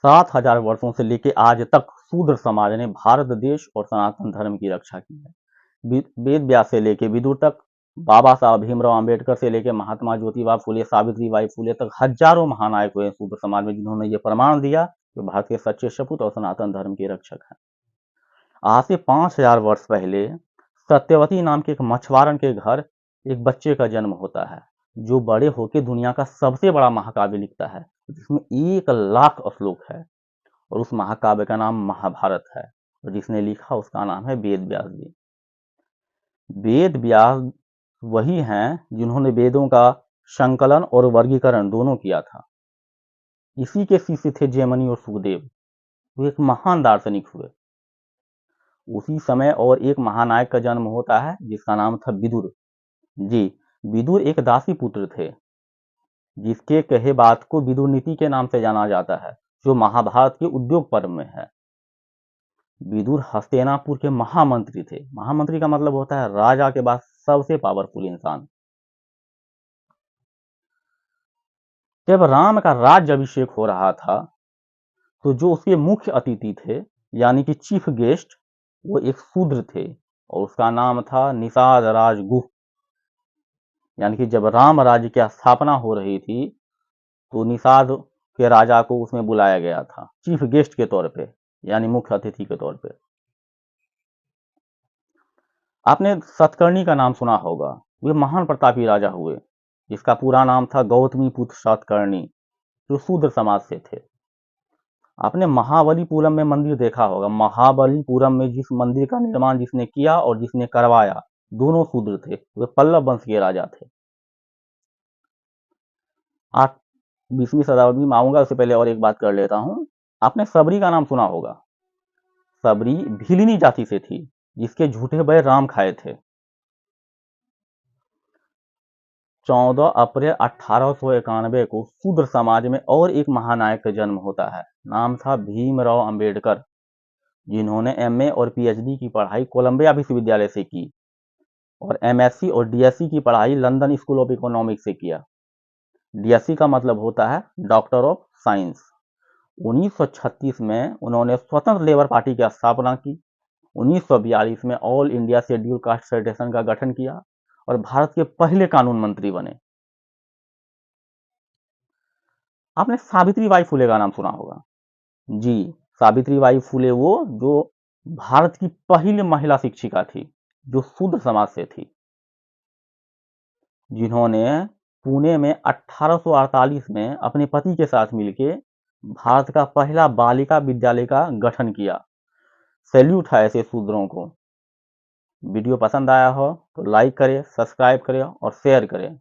7,000 वर्षों से लेकर आज तक शूद्र समाज ने भारत देश और सनातन धर्म की रक्षा की है। वेद व्यास से लेकर विदुर तक, बाबा साहब भीमराव अंबेडकर से लेकर महात्मा ज्योतिबा फुले, सावित्रीबाई फुले तक हजारों महानायक हुए शूद्र समाज में, जिन्होंने ये प्रमाण दिया कि भारत के सच्चे सपूत और सनातन धर्म के रक्षक हैं। आज से 5,000 वर्ष पहले सत्यवती नाम के एक मछुआरन के घर एक बच्चे का जन्म होता है, जो बड़े होकर दुनिया का सबसे बड़ा महाकाव्य लिखता है, जिसमें 1 लाख श्लोक है, और उस महाकाव्य का नाम महाभारत है, और जिसने लिखा उसका नाम है वेद व्यास जी। वेद व्यास वही हैं जिन्होंने वेदों का संकलन और वर्गीकरण दोनों किया था। इसी के शिष्य थे जैमिनी और सुखदेव। वो एक महान दार्शनिक हुए। उसी समय और एक महानायक का जन्म होता है जिसका नाम था विदुर जी। विदुर एक दासी पुत्र थे, जिसके कहे बात को विदुर नीति के नाम से जाना जाता है, जो महाभारत के उद्योग पर्व में है। विदुर हस्तिनापुर के महामंत्री थे। महामंत्री का मतलब होता है राजा के बाद सबसे पावरफुल इंसान। जब राम का राज्य अभिषेक हो रहा था, तो जो उसके मुख्य अतिथि थे, यानी कि चीफ गेस्ट, वो एक शूद्र थे, और उसका नाम था निषाद राजगुह। यानी कि जब राम राज्य की स्थापना हो रही थी, तो निषाद के राजा को उसमें बुलाया गया था चीफ गेस्ट के तौर पे, यानी मुख्य अतिथि के तौर पे। आपने सतकर्णी का नाम सुना होगा। वे महान प्रतापी राजा हुए, जिसका पूरा नाम था गौतमी पुत्र सतकर्णी, जो शूद्र समाज से थे। आपने महाबलीपुरम में मंदिर देखा होगा। महाबलीपुरम में जिस मंदिर का निर्माण जिसने किया और जिसने करवाया, दोनों शूद्र थे। वे पल्लव वंश के राजा थे। आज 20वीं शताब्दी में आऊंगा, उससे पहले और एक बात कर लेता हूं। आपने सबरी का नाम सुना होगा। सबरी भीलिनी जाति से थी, जिसके झूठे बैर राम खाए थे। 14 अप्रैल 1891 को शूद्र समाज में और एक महानायक का जन्म होता है। नाम था भीमराव अंबेडकर, जिन्होंने एमए और पीएचडी की पढ़ाई कोलंबिया विश्वविद्यालय से की, और एमएससी और डीएससी की पढ़ाई लंदन स्कूल ऑफ इकोनॉमिक्स से किया। डीएससी का मतलब होता है डॉक्टर ऑफ साइंस। 1936 में उन्होंने स्वतंत्र लेबर पार्टी की स्थापना की। 1942 में all India schedule caste federation का गठन किया, और भारत के पहले कानून मंत्री बने। आपने सावित्रीबाई फुले का नाम सुना होगा जी। सावित्रीबाई फुले वो जो भारत की पहली महिला शिक्षिका थी, जो शूद्र समाज से थी, जिन्होंने पुणे में 1848 में अपने पति के साथ मिलकर भारत का पहला बालिका विद्यालय का गठन किया। सैल्यूट है ऐसे शूद्रों को। वीडियो पसंद आया हो तो लाइक करें, सब्सक्राइब करें और शेयर करें।